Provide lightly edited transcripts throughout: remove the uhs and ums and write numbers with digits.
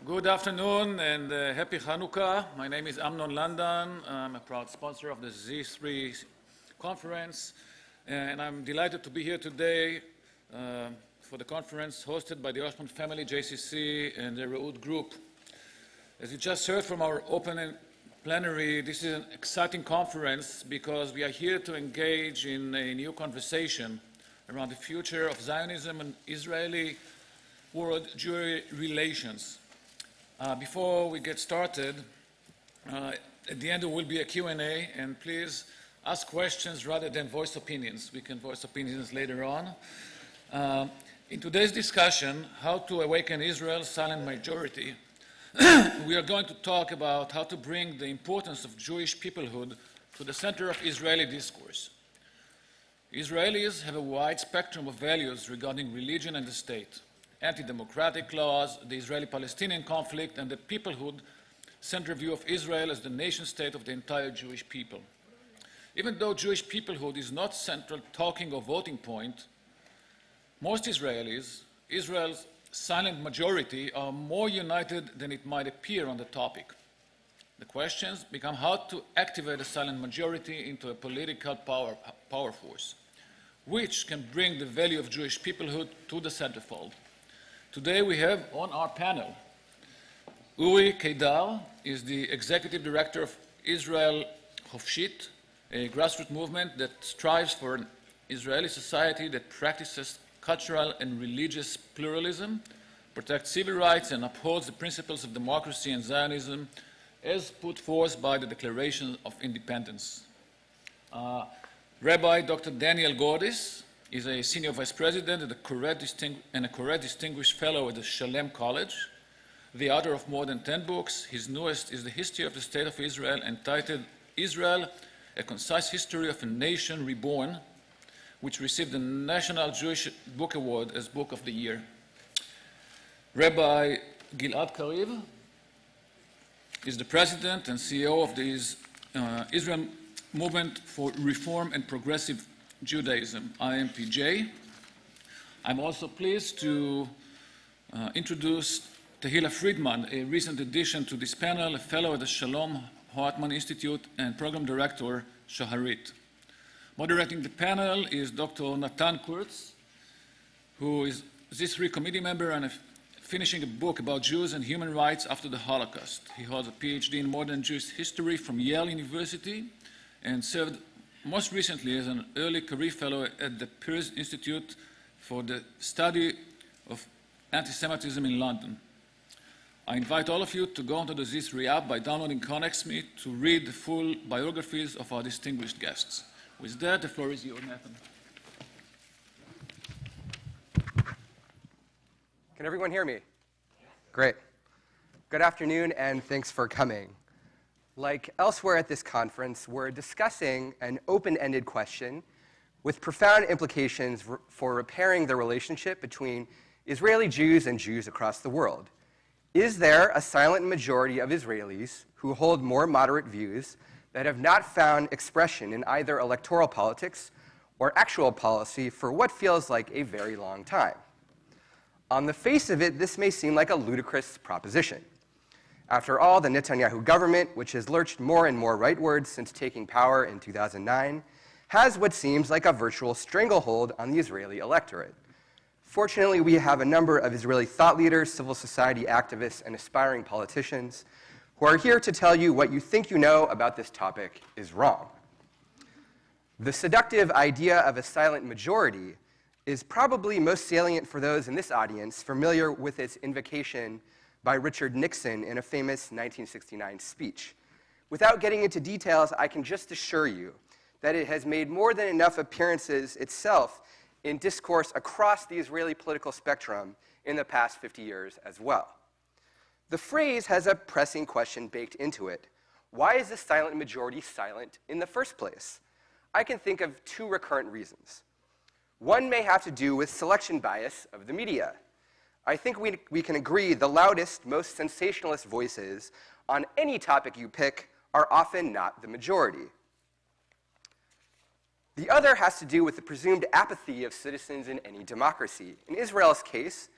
Good afternoon and happy Hanukkah. My name is Amnon London. I'm a proud sponsor of the Z3 conference, and I'm delighted to be here today for the conference hosted by the Osman family, JCC, and the Re'ud group. As you just heard from our opening plenary, this is an exciting conference because we are here to engage in a new conversation around the future of Zionism and Israeli world-Jewish relations. Before we get started, at the end there will be a Q&A, and please ask questions rather than voice opinions. We can voice opinions later on. In today's discussion, How to Awaken Israel's Silent Majority, we are going to talk about how to bring the importance of Jewish peoplehood to the center of Israeli discourse. Israelis have a wide spectrum of values regarding religion and the state. Anti-democratic laws, the Israeli-Palestinian conflict, and the peoplehood-centered view of Israel as the nation-state of the entire Jewish people. Even though Jewish peoplehood is not central talking or voting point, most Israelis, Israel's silent majority, are more united than it might appear on the topic. The questions become how to activate a silent majority into a political power force, which can bring the value of Jewish peoplehood to the centerfold. Today we have on our panel Uri Keidar, is the executive director of Israel Hofshit, a grassroots movement that strives for an Israeli society that practices cultural and religious pluralism, protects civil rights, and upholds the principles of democracy and Zionism as put forth by the Declaration of Independence. Rabbi Dr. Daniel Gordis is a senior vice president and a Kurz Distinguished Fellow at the Shalem College, the author of more than 10 books. His newest is The History of the State of Israel, entitled Israel, A Concise History of a Nation Reborn, which received the National Jewish Book Award as Book of the Year. Rabbi Gilad Kariv is the president and CEO of the Israel Movement for Reform and Progressive Judaism, IMPJ. I'm also pleased to introduce Tehila Friedman, a recent addition to this panel, a fellow at the Shalom Hartman Institute and program director, Shaharit. Moderating the panel is Dr. Natan Kurz, who is Z3 committee member and finishing a book about Jews and human rights after the Holocaust. He holds a PhD in modern Jewish history from Yale University and served most recently as an early Kariv fellow at the Kurz Institute for the Study of Anti-Semitism in London. I invite all of you to go onto the Z3 app by downloading ConnectMe to read the full biographies of our distinguished guests. With that, the floor is yours, Nathan. Can everyone hear me? Great. Good afternoon, and thanks for coming. Like elsewhere at this conference, we're discussing an open-ended question with profound implications for repairing the relationship between Israeli Jews and Jews across the world. Is there a silent majority of Israelis who hold more moderate views that have not found expression in either electoral politics or actual policy for what feels like a very long time? On the face of it, this may seem like a ludicrous proposition. After all, the Netanyahu government, which has lurched more and more rightward since taking power in 2009, has what seems like a virtual stranglehold on the Israeli electorate. Fortunately, we have a number of Israeli thought leaders, civil society activists, and aspiring politicians who are here to tell you what you think you know about this topic is wrong. The seductive idea of a silent majority is probably most salient for those in this audience familiar with its invocation by Richard Nixon in a famous 1969 speech. Without getting into details, I can just assure you that it has made more than enough appearances itself in discourse across the Israeli political spectrum in the past 50 years as well. The phrase has a pressing question baked into it. Why is the silent majority silent in the first place? I can think of two recurrent reasons. One may have to do with selection bias of the media. I think we can agree the loudest, most sensationalist voices on any topic you pick are often not the majority. The other has to do with the presumed apathy of citizens in any democracy. In Israel's case,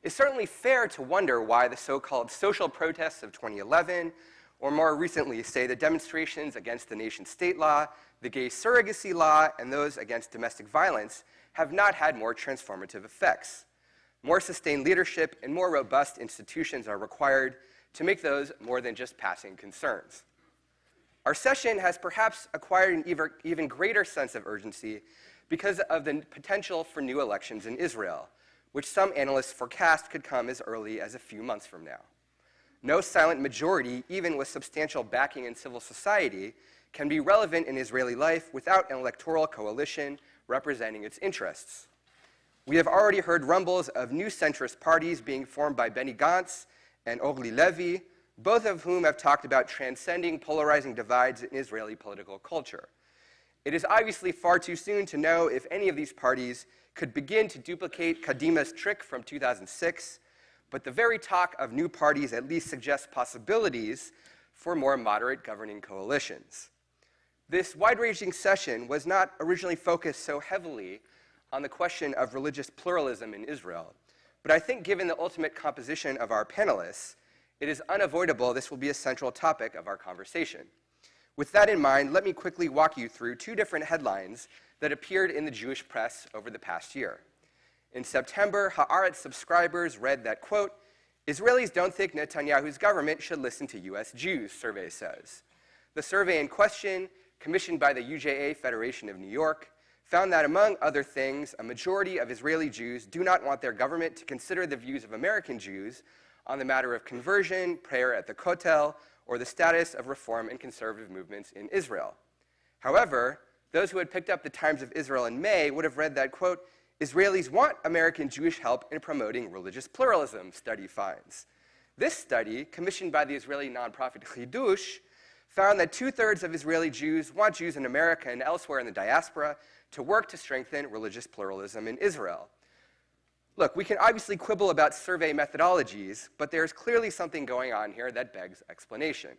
it's certainly fair to wonder why the so-called social protests of 2011, or more recently, say, the demonstrations against the nation-state law, the gay surrogacy law, and those against domestic violence, have not had more transformative effects. More sustained leadership and more robust institutions are required to make those more than just passing concerns. Our session has perhaps acquired an even greater sense of urgency because of the potential for new elections in Israel, which some analysts forecast could come as early as a few months from now. No silent majority, even with substantial backing in civil society, can be relevant in Israeli life without an electoral coalition representing its interests. We have already heard rumbles of new centrist parties being formed by Benny Gantz and Orly Levy, both of whom have talked about transcending polarizing divides in Israeli political culture. It is obviously far too soon to know if any of these parties could begin to duplicate Kadima's trick from 2006, but the very talk of new parties at least suggests possibilities for more moderate governing coalitions. This wide-ranging session was not originally focused so heavily on the question of religious pluralism in Israel, but I think given the ultimate composition of our panelists, it is unavoidable this will be a central topic of our conversation. With that in mind, let me quickly walk you through two different headlines that appeared in the Jewish press over the past year. In September, Haaretz subscribers read that, quote, Israelis don't think Netanyahu's government should listen to US Jews, survey says. The survey in question, commissioned by the UJA Federation of New York, found that, among other things, a majority of Israeli Jews do not want their government to consider the views of American Jews on the matter of conversion, prayer at the Kotel, or the status of reform and conservative movements in Israel. However, those who had picked up the Times of Israel in May would have read that, quote, Israelis want American Jewish help in promoting religious pluralism, study finds. This study, commissioned by the Israeli nonprofit Chidush, found that 2/3 of Israeli Jews want Jews in America and elsewhere in the diaspora to work to strengthen religious pluralism in Israel. Look, we can obviously quibble about survey methodologies, but there's clearly something going on here that begs explanation.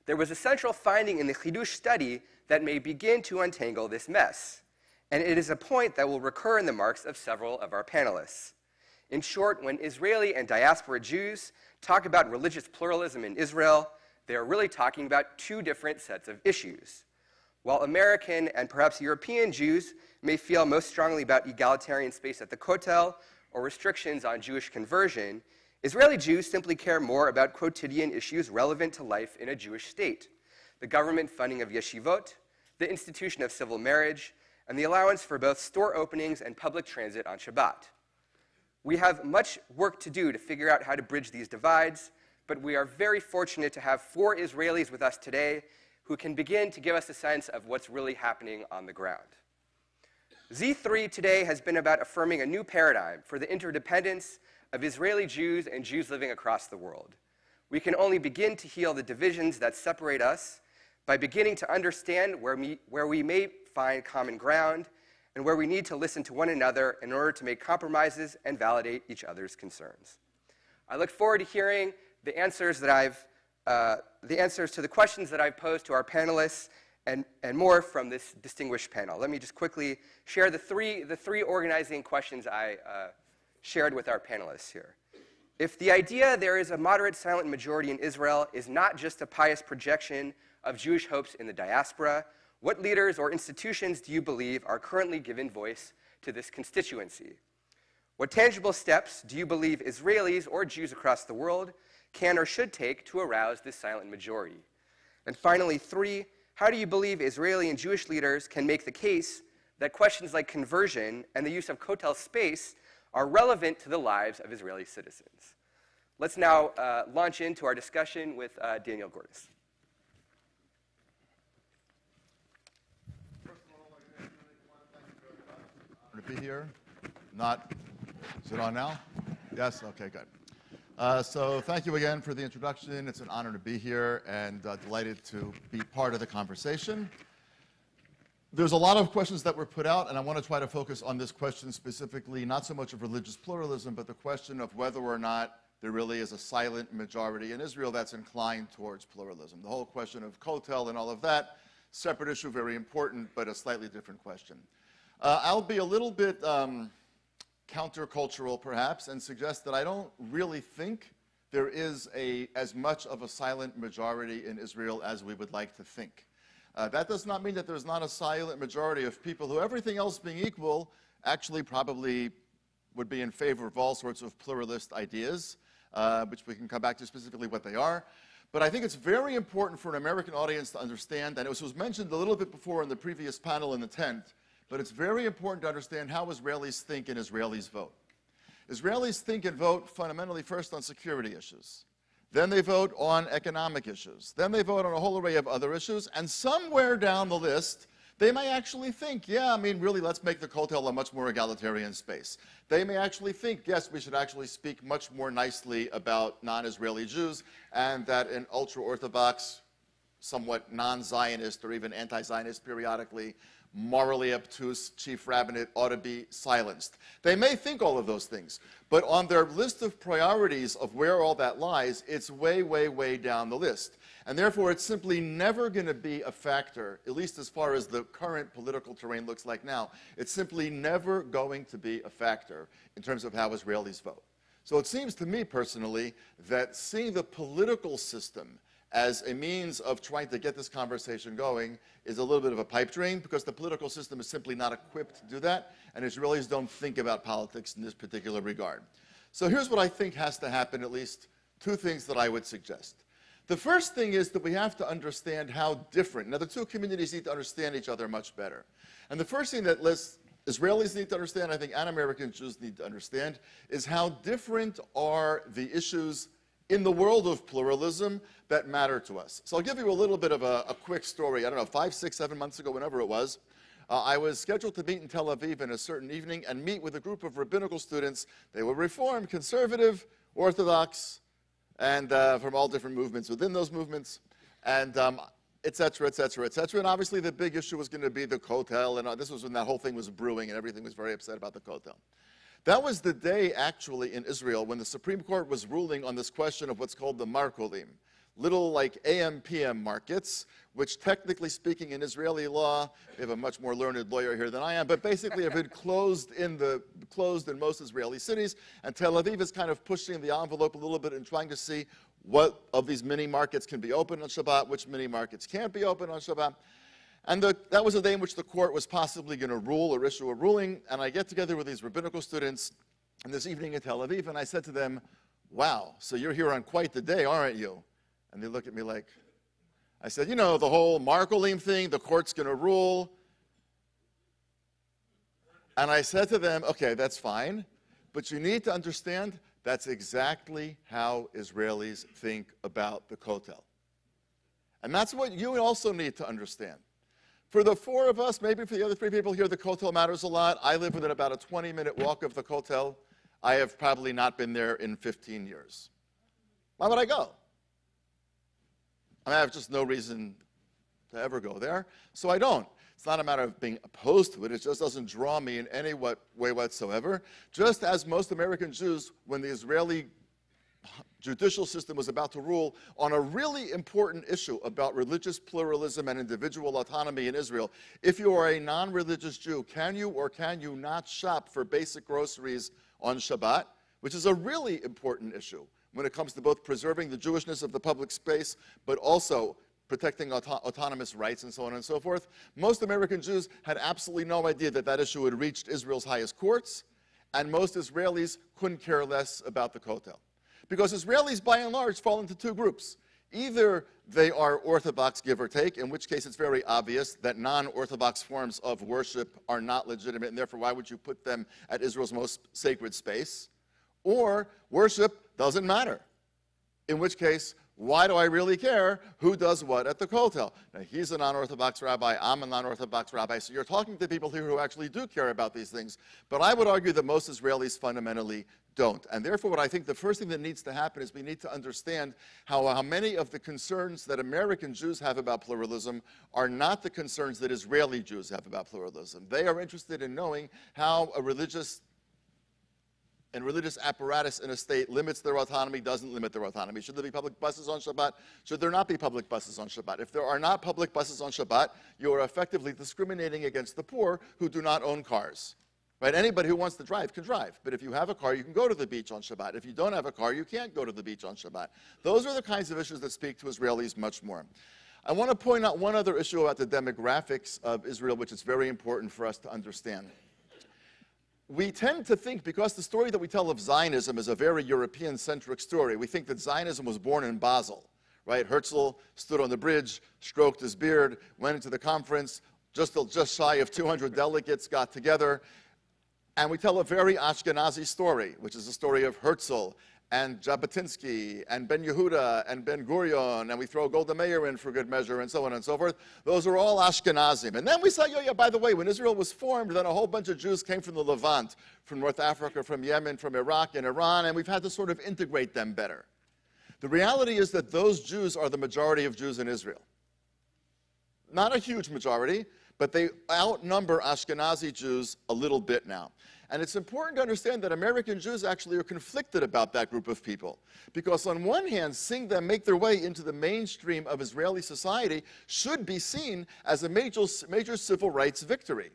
There was a central finding in the Chidush study that may begin to untangle this mess, and it is a point that will recur in the remarks of several of our panelists. In short, when Israeli and diaspora Jews talk about religious pluralism in Israel, they are really talking about two different sets of issues. While American and perhaps European Jews may feel most strongly about egalitarian space at the Kotel or restrictions on Jewish conversion, Israeli Jews simply care more about quotidian issues relevant to life in a Jewish state: the government funding of yeshivot, the institution of civil marriage, and the allowance for both store openings and public transit on Shabbat. We have much work to do to figure out how to bridge these divides, but we are very fortunate to have 4 Israelis with us today who can begin to give us a sense of what's really happening on the ground. Z3 today has been about affirming a new paradigm for the interdependence of Israeli Jews and Jews living across the world. We can only begin to heal the divisions that separate us by beginning to understand where we may find common ground and where we need to listen to one another in order to make compromises and validate each other's concerns. I look forward to hearing the answers to the questions that I've posed to our panelists and more from this distinguished panel. Let me just quickly share the three organizing questions I shared with our panelists here. If the idea there is a moderate silent majority in Israel is not just a pious projection of Jewish hopes in the diaspora, what leaders or institutions do you believe are currently giving voice to this constituency? What tangible steps do you believe Israelis or Jews across the world can or should take to arouse this silent majority? And finally, 3, how do you believe Israeli and Jewish leaders can make the case that questions like conversion and the use of Kotel space are relevant to the lives of Israeli citizens? Let's now launch into our discussion with Daniel Gordis. First of all, I want to thank you very much. To be here. Is it on now? Yes? Okay, good. So thank you again for the introduction. It's an honor to be here and delighted to be part of the conversation. There's a lot of questions that were put out, and I want to try to focus on this question specifically, not so much of religious pluralism, but the question of whether or not there really is a silent majority in Israel that's inclined towards pluralism. The whole question of Kotel and all of that, separate issue, very important, but a slightly different question. I'll be a little bit countercultural perhaps, and suggest that I don't really think there is as much of a silent majority in Israel as we would like to think. That does not mean that there's not a silent majority of people who, everything else being equal, actually probably would be in favor of all sorts of pluralist ideas, which we can come back to specifically what they are. But I think it's very important for an American audience to understand, and it was mentioned a little bit before in the previous panel in the tent, but it's very important to understand how Israelis think and Israelis vote. Israelis think and vote fundamentally first on security issues. Then they vote on economic issues. Then they vote on a whole array of other issues, and somewhere down the list, they may actually think, yeah, I mean, really, let's make the Kotel a much more egalitarian space. They may actually think, yes, we should actually speak much more nicely about non-Israeli Jews, and that an ultra-Orthodox, somewhat non-Zionist or even anti-Zionist periodically, morally obtuse chief rabbinate ought to be silenced. They may think all of those things, but on their list of priorities of where all that lies, it's way, way, way down the list. And therefore, it's simply never going to be a factor, at least as far as the current political terrain looks like now. It's simply never going to be a factor in terms of how Israelis vote. So it seems to me personally that seeing the political system as a means of trying to get this conversation going is a little bit of a pipe dream, because the political system is simply not equipped to do that, and Israelis don't think about politics in this particular regard. So here's what I think has to happen, at least two things that I would suggest. The first thing is that we have to understand how different. Now, the two communities need to understand each other much better. And the first thing that Israelis need to understand, I think, and American Jews need to understand, is how different are the issues in the world of pluralism that matter to us. So I'll give you a little bit of a quick story. I don't know, 5, 6, 7 months ago, whenever it was, I was scheduled to meet in Tel Aviv in a certain evening and meet with a group of rabbinical students. They were Reform, Conservative, Orthodox, and from all different movements within those movements, and et cetera, et cetera, et cetera. And obviously the big issue was going to be the Kotel, and this was when that whole thing was brewing and everything was very upset about the Kotel. That was the day, actually, in Israel when the Supreme Court was ruling on this question of what's called the markolim, little like AM/PM markets, which technically speaking in Israeli law, we have a much more learned lawyer here than I am, but basically have been closed in most Israeli cities, and Tel Aviv is kind of pushing the envelope a little bit and trying to see what of these mini markets can be open on Shabbat, which mini markets can't be open on Shabbat. And that was a day in which the court was possibly going to rule or issue a ruling, and I get together with these rabbinical students in this evening in Tel Aviv, and I said to them, wow, so you're here on quite the day, aren't you? And they look at me like, I said, you know, the whole markolim thing, the court's going to rule. And I said to them, okay, that's fine, but you need to understand that's exactly how Israelis think about the Kotel. And that's what you also need to understand. For the four of us, maybe for the other three people here, the Kotel matters a lot. I live within about a 20-minute walk of the Kotel. I have probably not been there in 15 years. Why would I go? I mean, I have just no reason to ever go there, so I don't. It's not a matter of being opposed to it. It just doesn't draw me in any way whatsoever. Just as most American Jews, when the Israeli judicial system was about to rule on a really important issue about religious pluralism and individual autonomy in Israel, if you are a non-religious Jew, can you or can you not shop for basic groceries on Shabbat, which is a really important issue when it comes to both preserving the Jewishness of the public space, but also protecting autonomous rights and so on and so forth. Most American Jews had absolutely no idea that that issue had reached Israel's highest courts, and most Israelis couldn't care less about the Kotel. Because Israelis, by and large, fall into two groups. Either they are Orthodox, give or take, in which case it's very obvious that non-Orthodox forms of worship are not legitimate, and therefore why would you put them at Israel's most sacred space? Or worship doesn't matter, in which case, why do I really care who does what at the Kotel? Now, he's a non-Orthodox rabbi, I'm a non-Orthodox rabbi, so you're talking to people here who actually do care about these things. But I would argue that most Israelis fundamentally don't. And therefore, what I think the first thing that needs to happen is we need to understand how many of the concerns that American Jews have about pluralism are not the concerns that Israeli Jews have about pluralism. They are interested in knowing how a religious apparatus in a state limits their autonomy, doesn't limit their autonomy. Should there be public buses on Shabbat? Should there not be public buses on Shabbat? If there are not public buses on Shabbat, you are effectively discriminating against the poor who do not own cars. Right? Anybody who wants to drive can drive. But if you have a car, you can go to the beach on Shabbat. If you don't have a car, you can't go to the beach on Shabbat. Those are the kinds of issues that speak to Israelis much more. I want to point out one other issue about the demographics of Israel, which is very important for us to understand. We tend to think, because the story that we tell of Zionism is a very European-centric story, we think that Zionism was born in Basel. Right? Herzl stood on the bridge, stroked his beard, went into the conference, just shy of 200 delegates got together. And we tell a very Ashkenazi story, which is the story of Herzl and Jabotinsky and Ben Yehuda and Ben Gurion, and we throw Golda Meir in for good measure and so on and so forth. Those are all Ashkenazim. And then we say, yeah, by the way, when Israel was formed, then a whole bunch of Jews came from the Levant, from North Africa, from Yemen, from Iraq and Iran, and we've had to sort of integrate them better. The reality is that those Jews are the majority of Jews in Israel. Not a huge majority, but they outnumber Ashkenazi Jews a little bit now. And it's important to understand that American Jews actually are conflicted about that group of people. Because on one hand, seeing them make their way into the mainstream of Israeli society should be seen as a major civil rights victory.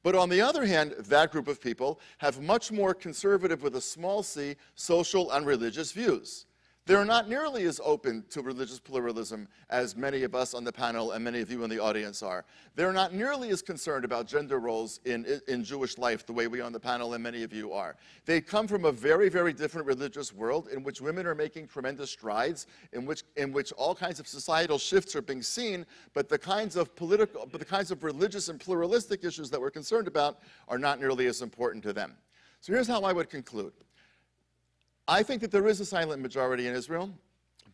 But on the other hand, that group of people have much more conservative, with a small c, social and religious views. They're not nearly as open to religious pluralism as many of us on the panel and many of you in the audience are. They're not nearly as concerned about gender roles in Jewish life the way we on the panel and many of you are. They come from a very, very different religious world in which women are making tremendous strides, in which all kinds of societal shifts are being seen, but the kinds of religious and pluralistic issues that we're concerned about are not nearly as important to them. So here's how I would conclude. I think that there is a silent majority in Israel,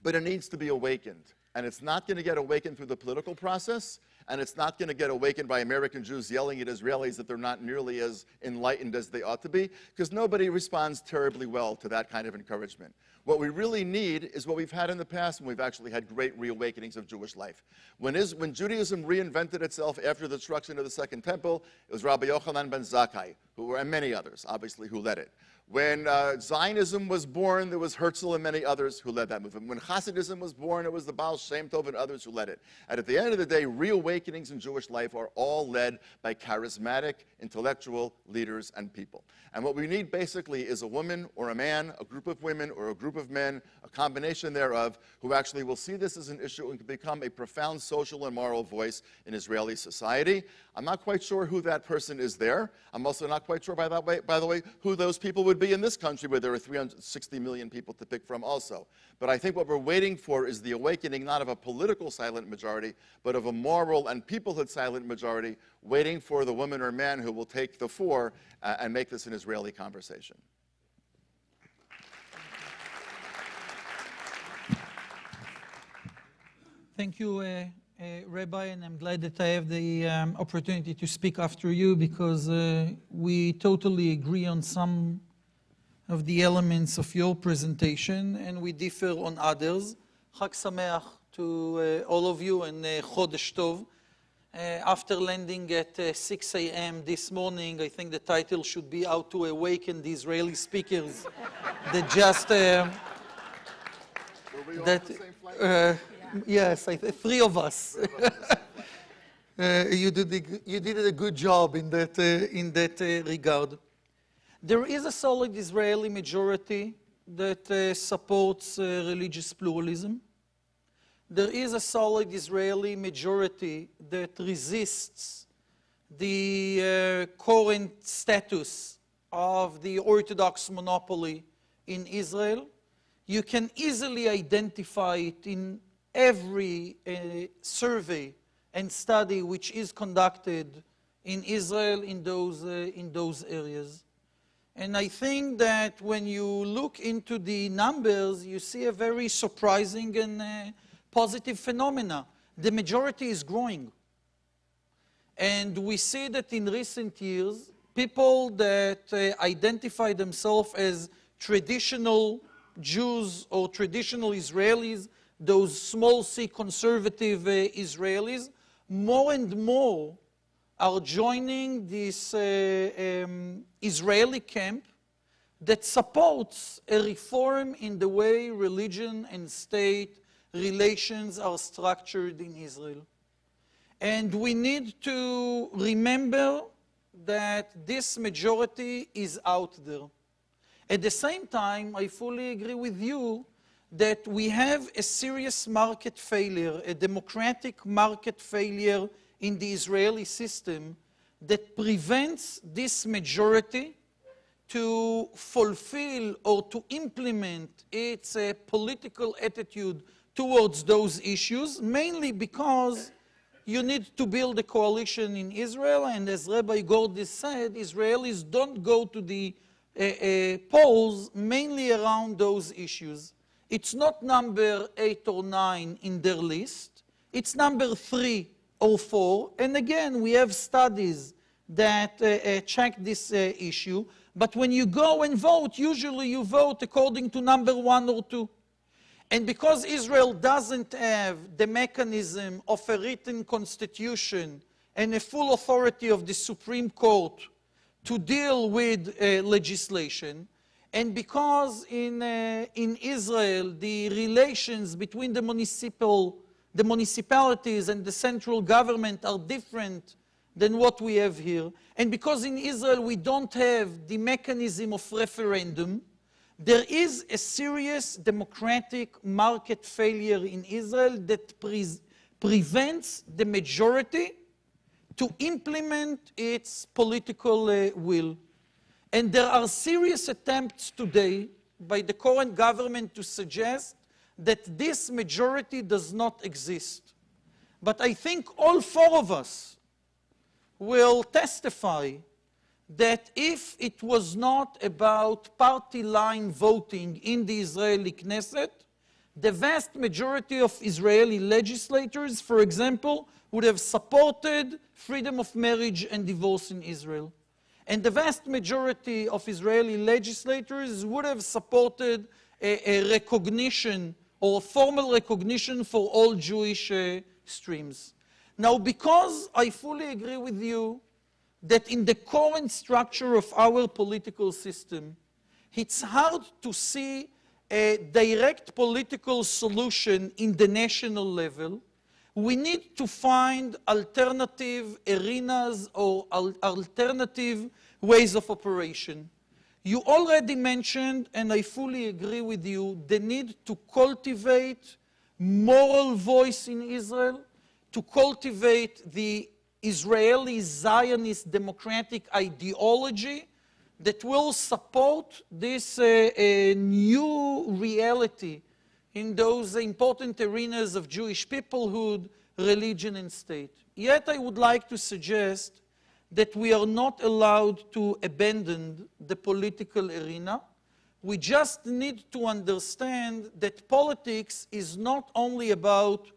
but it needs to be awakened. And it's not going to get awakened through the political process, and it's not going to get awakened by American Jews yelling at Israelis that they're not nearly as enlightened as they ought to be, because nobody responds terribly well to that kind of encouragement. What we really need is what we've had in the past, when we've actually had great reawakenings of Jewish life. When Judaism reinvented itself after the destruction of the Second Temple, it was Rabbi Yochanan ben Zakkai, and many others, obviously, who led it. When Zionism was born, there was Herzl and many others who led that movement. When Hasidism was born, it was the Baal Shem Tov and others who led it. And at the end of the day, reawakenings in Jewish life are all led by charismatic, intellectual leaders and people. And what we need basically is a woman or a man, a group of women or a group of men, a combination thereof, who actually will see this as an issue and can become a profound social and moral voice in Israeli society. I'm not quite sure who that person is there. I'm also not quite sure, by the way, who those people would be in this country where there are 360 million people to pick from also. But I think what we're waiting for is the awakening not of a political silent majority, but of a moral and peoplehood silent majority, waiting for the woman or man who will take the fore and make this an Israeli conversation. Thank you, Rabbi, and I'm glad that I have the opportunity to speak after you, because we totally agree on some of the elements of your presentation, and we differ on others. Chag Sameach to all of you, and Chodesh Tov. After landing at 6 a.m. this morning, I think the title should be How to Awaken the Israeli Speakers that just... Were we all on the same flight? Yes, three of us. You did a good job in that regard. There is a solid Israeli majority that supports religious pluralism. There is a solid Israeli majority that resists the current status of the Orthodox monopoly in Israel. You can easily identify it in every survey and study which is conducted in Israel in those areas. And I think that when you look into the numbers, you see a very surprising and positive phenomena. The majority is growing. And we see that in recent years, people that identify themselves as traditional Jews or traditional Israelis, those small c conservative Israelis, more and more are joining this Israeli camp that supports a reform in the way religion and state relations are structured in Israel. And we need to remember that this majority is out there. At the same time, I fully agree with you that we have a serious market failure, a democratic market failure in the Israeli system that prevents this majority to fulfill or to implement its political attitude towards those issues, mainly because you need to build a coalition in Israel, and as Rabbi Gordis said, Israelis don't go to the polls mainly around those issues. It's not number 8 or 9 in their list, it's number 3 or 4, and again, we have studies that check this issue. But when you go and vote, usually you vote according to number 1 or 2. And because Israel doesn't have the mechanism of a written constitution and a full authority of the Supreme Court to deal with legislation, and because in Israel the relations between the municipalities and the central government are different than what we have here, and because in Israel we don't have the mechanism of referendum, there is a serious democratic market failure in Israel that prevents the majority to implement its political will. And there are serious attempts today by the current government to suggest that this majority does not exist. But I think all 4 of us will testify that if it was not about party line voting in the Israeli Knesset, the vast majority of Israeli legislators, for example, would have supported freedom of marriage and divorce in Israel. And the vast majority of Israeli legislators would have supported a recognition or formal recognition for all Jewish streams. Now, because I fully agree with you that in the current structure of our political system, it's hard to see a direct political solution in the national level, we need to find alternative arenas or alternative ways of operation. You already mentioned, and I fully agree with you, the need to cultivate moral voice in Israel, to cultivate the Israeli Zionist democratic ideology that will support this new reality in those important arenas of Jewish peoplehood, religion, and state. Yet I would like to suggest that we are not allowed to abandon the political arena. We just need to understand that politics is not only about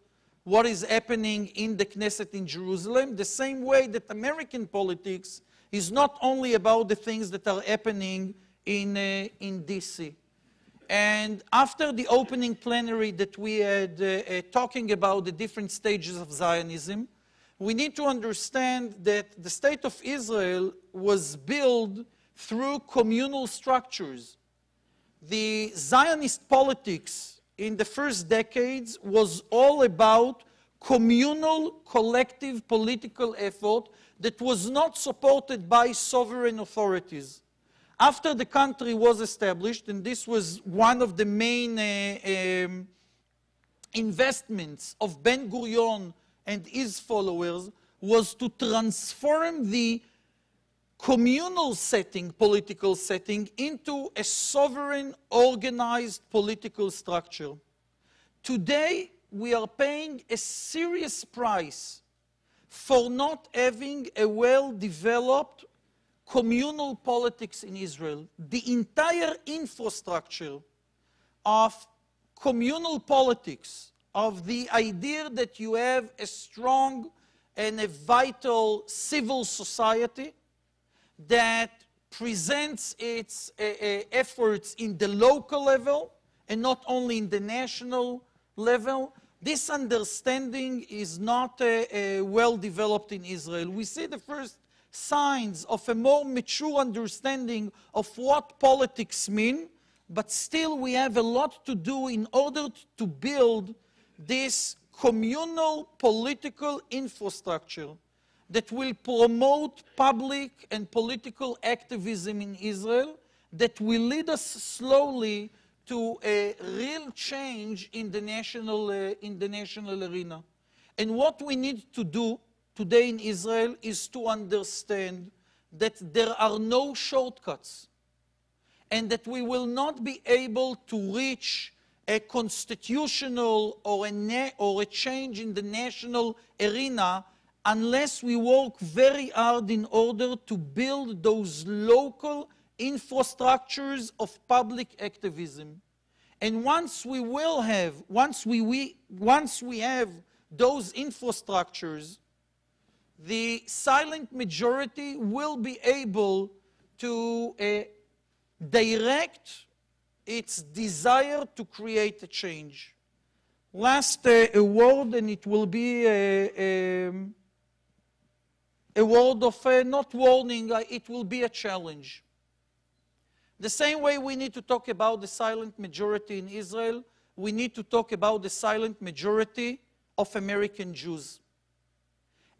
what is happening in the Knesset in Jerusalem, the same way that American politics is not only about the things that are happening in DC. And after the opening plenary that we had talking about the different stages of Zionism, we need to understand that the state of Israel was built through communal structures. The Zionist politics in the first decades was all about communal, collective political effort that was not supported by sovereign authorities. After the country was established, and this was one of the main investments of Ben-Gurion and his followers, was to transform the communal setting, political setting, into a sovereign, organized political structure. Today, we are paying a serious price for not having a well-developed communal politics in Israel. The entire infrastructure of communal politics, of the idea that you have a strong and a vital civil society that presents its efforts in the local level and not only in the national level, this understanding is not well developed in Israel. We see the first signs of a more mature understanding of what politics mean, but still we have a lot to do in order to build this communal political infrastructure that will promote public and political activism in Israel, that will lead us slowly to a real change in the national arena. And what we need to do today in Israel is to understand that there are no shortcuts, and that we will not be able to reach a constitutional or a change in the national arena unless we work very hard in order to build those local infrastructures of public activism. And once we have those infrastructures, the silent majority will be able to direct its desire to create a change. Last word, and it will be a word of not warning, it will be a challenge. The same way we need to talk about the silent majority in Israel, we need to talk about the silent majority of American Jews.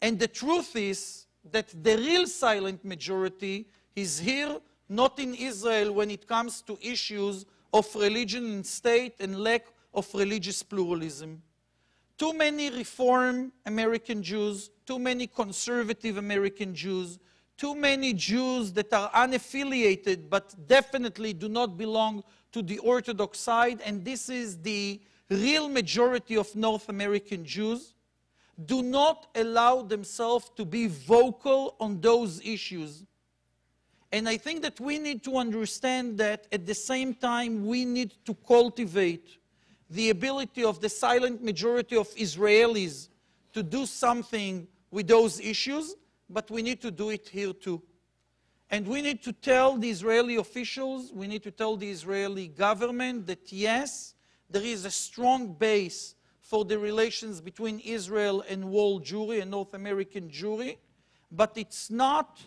And the truth is that the real silent majority is here, not in Israel, when it comes to issues of religion and state and lack of religious pluralism. Too many Reform American Jews, too many conservative American Jews, too many Jews that are unaffiliated but definitely do not belong to the Orthodox side, and this is the real majority of North American Jews, do not allow themselves to be vocal on those issues. And I think that we need to understand that at the same time we need to cultivate the ability of the silent majority of Israelis to do something with those issues, but we need to do it here too. And we need to tell the Israeli officials, we need to tell the Israeli government that yes, there is a strong base for the relations between Israel and world Jewry and North American Jewry, but it's not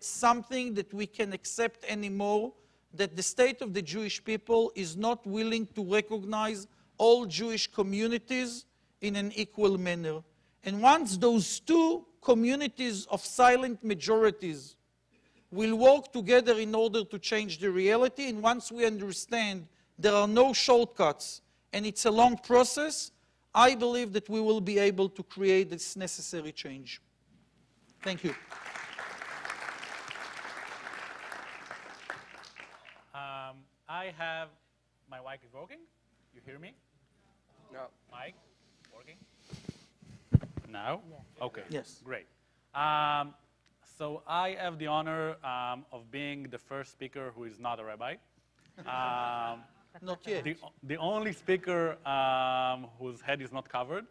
something that we can accept anymore, that the state of the Jewish people is not willing to recognize all Jewish communities in an equal manner. And once those two communities of silent majorities will work together in order to change the reality, and once we understand there are no shortcuts and it's a long process, I believe that we will be able to create this necessary change. Thank you. My mic is working? You hear me? No. Mic working? Now? Yeah. Okay. Yes. Great. So I have the honor of being the first speaker who is not a rabbi. Not yet. The only speaker whose head is not covered.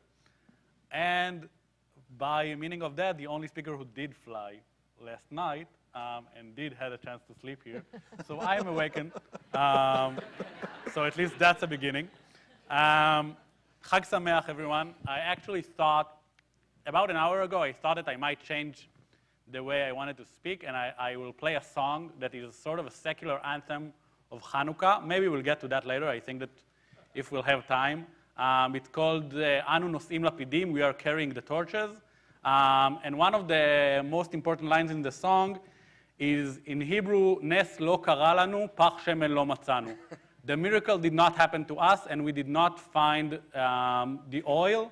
And by meaning of that, the only speaker who did fly last night and did have a chance to sleep here. So I am awakened. So at least that's a beginning. Chag Sameach, everyone. I actually thought, about an hour ago, I thought that I might change the way I wanted to speak, and I will play a song that is sort of a secular anthem of Hanukkah. Maybe we'll get to that later. I think that if we'll have time. It's called Anu Nosim Lapidim, we are carrying the torches. And one of the most important lines in the song is in Hebrew, Nes lo kara lanu, pach shemen lo matzanu. The miracle did not happen to us, and we did not find the oil.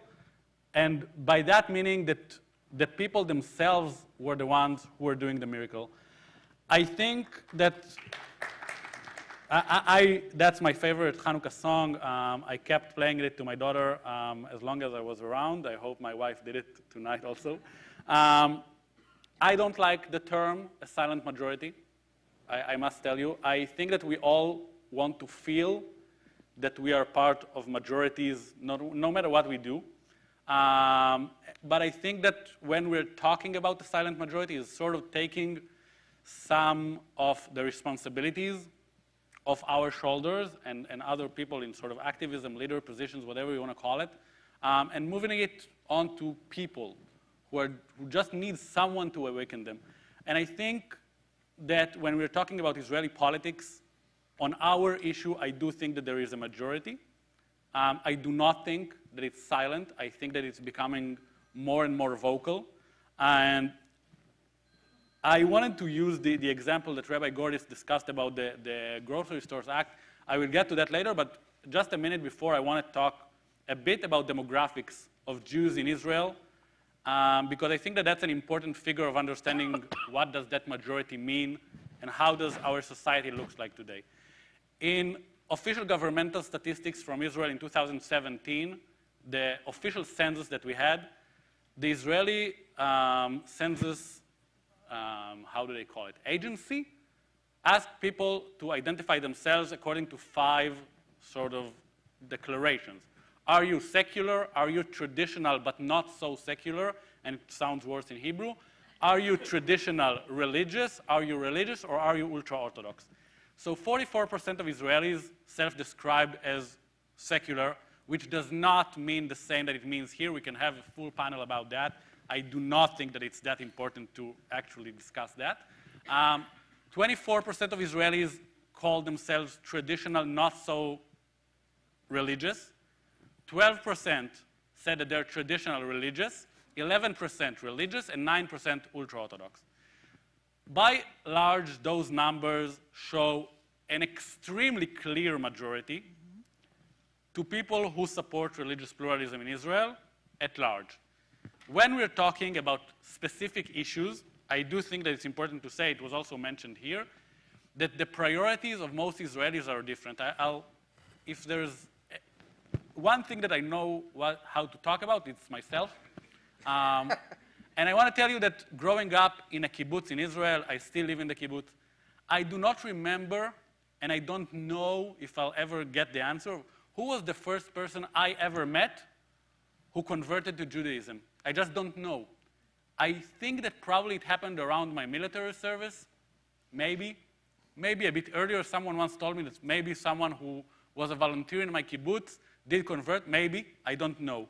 And by that meaning that the people themselves were the ones who were doing the miracle. I think that that's my favorite Hanukkah song. I kept playing it to my daughter as long as I was around. I hope my wife did it tonight also. I don't like the term a silent majority. I must tell you. I think that we all want to feel that we are part of majorities, no matter what we do. But I think that when we're talking about the silent majority, it's sort of taking some of the responsibilities of our shoulders and other people in sort of activism, leader positions, whatever you want to call it, and moving it onto people who just need someone to awaken them. And I think that when we're talking about Israeli politics, on our issue, I do think that there is a majority. I do not think that it's silent. I think that it's becoming more and more vocal. And I wanted to use the example that Rabbi Gordis discussed about the Grocery Stores Act. I will get to that later, but just a minute before, I want to talk a bit about demographics of Jews in Israel, because I think that that's an important figure of understanding what does that majority mean and how does our society looks like today. In official governmental statistics from Israel in 2017, the official census that we had, the Israeli census, how do they call it, agency, asked people to identify themselves according to 5 sort of declarations. Are you secular? Are you traditional but not so secular? And it sounds worse in Hebrew. Are you traditional religious? Are you religious, or are you ultra-Orthodox? So 44% of Israelis self-described as secular, which does not mean the same that it means here. We can have a full panel about that. I do not think that it's that important to actually discuss that. 24% of Israelis call themselves traditional, not so religious. 12% said that they're traditional religious, 11% religious, and 9% ultra-Orthodox. By large, those numbers show an extremely clear majority to people who support religious pluralism in Israel at large. When we're talking about specific issues, I do think that it's important to say, it was also mentioned here, that the priorities of most Israelis are different. If there's one thing that I know how to talk about, it's myself. And I want to tell you that growing up in a kibbutz in Israel, I still live in the kibbutz, I do not remember, and I don't know if I'll ever get the answer, who was the first person I ever met who converted to Judaism. I just don't know. I think that probably it happened around my military service, maybe. Maybe a bit earlier, someone once told me that maybe someone who was a volunteer in my kibbutz did convert, maybe, I don't know.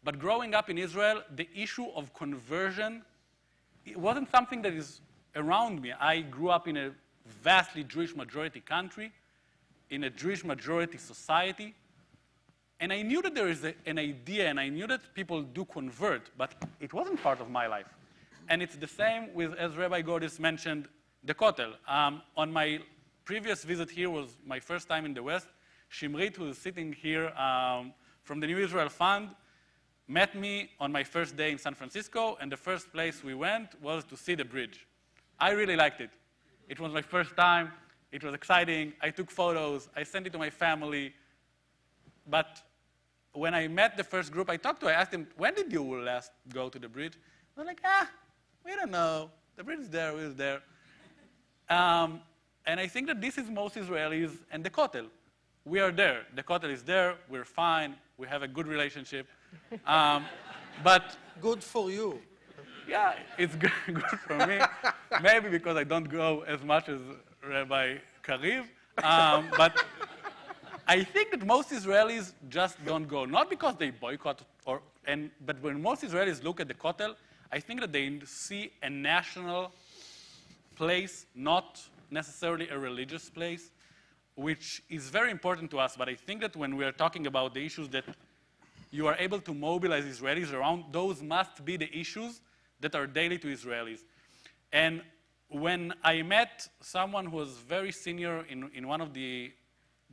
But growing up in Israel, the issue of conversion, it wasn't something that is around me. I grew up in a vastly Jewish majority country, in a Jewish majority society, and I knew that there is an idea, and I knew that people do convert, but it wasn't part of my life. And it's the same with, as Rabbi Gordis mentioned, the Kotel. On my previous visit here was my first time in the West. Shimrit, who is sitting here from the New Israel Fund, met me on my first day in San Francisco, and the first place we went was to see the bridge. I really liked it. It was my first time. It was exciting. I took photos. I sent it to my family. But when I met the first group I talked to, I asked them, when did you last go to the bridge? They're like, we don't know. The bridge is there, it was there. And I think that this is most Israelis and the Kotel. We are there. The Kotel is there. We're fine. We have a good relationship. But good for you. Yeah, it's good for me. Maybe because I don't go as much as Rabbi Kariv. But I think that most Israelis just don't go, not because they boycott, but when most Israelis look at the Kotel, I think that they see a national place, not necessarily a religious place, which is very important to us. But I think that when we are talking about the issues that you are able to mobilize Israelis around, those must be the issues that are daily to Israelis. And when I met someone who was very senior in one of the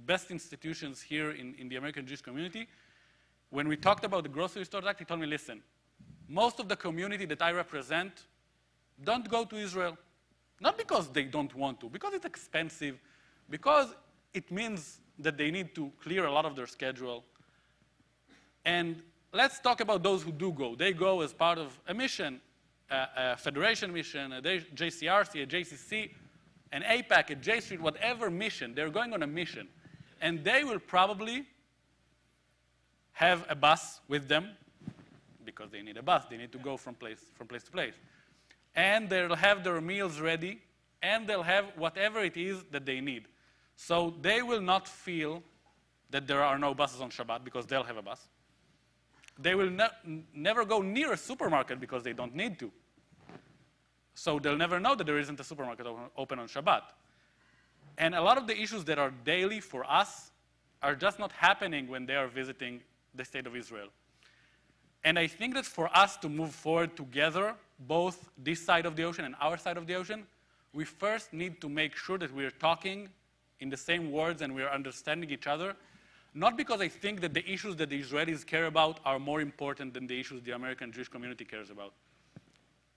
best institutions here in the American Jewish community, when we talked about the Grocery Stores Act, he told me, listen, most of the community that I represent don't go to Israel. Not because they don't want to, because it's expensive, because it means that they need to clear a lot of their schedule. And let's talk about those who do go. They go as part of a mission, a federation mission, a JCRC, a JCC, an APAC, a J Street, whatever mission. They're going on a mission. And they will probably have a bus with them, because they need a bus. They need to go from place to place. And they'll have their meals ready, and they'll have whatever it is that they need. So they will not feel that there are no buses on Shabbat, because they'll have a bus. They will never go near a supermarket because they don't need to. So they'll never know that there isn't a supermarket open on Shabbat. And a lot of the issues that are daily for us are just not happening when they are visiting the state of Israel. And I think that for us to move forward together, both this side of the ocean and our side of the ocean, we first need to make sure that we are talking in the same words and we are understanding each other. Not because I think that the issues that the Israelis care about are more important than the issues the American Jewish community cares about.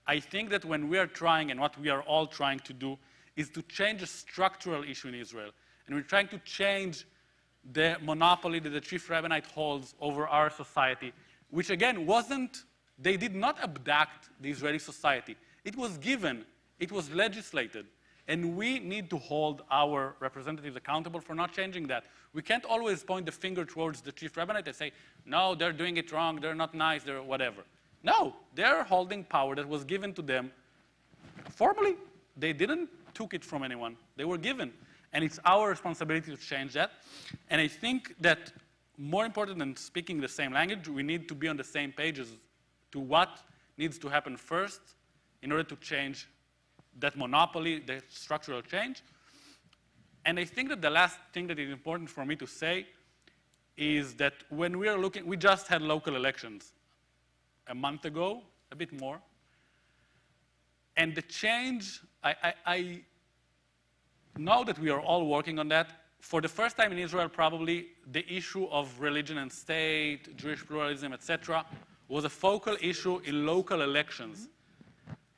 I think that when we are trying, and what we are all trying to do, is to change a structural issue in Israel. And we're trying to change the monopoly that the chief rabbinate holds over our society, which again they did not abduct the Israeli society. It was given, it was legislated. And we need to hold our representatives accountable for not changing that. We can't always point the finger towards the chief rabbinate and say, no, they're doing it wrong, they're not nice, they're whatever. No, they're holding power that was given to them formally. They didn't took it from anyone. They were given. And it's our responsibility to change that. And I think that more important than speaking the same language, we need to be on the same page as to what needs to happen first in order to change that monopoly, the structural change. And I think that the last thing that is important for me to say is that when we are looking, we just had local elections a month ago, a bit more. And the change, I know that we are all working on that. For the first time in Israel, probably, the issue of religion and state, Jewish pluralism, etc., was a focal issue in local elections.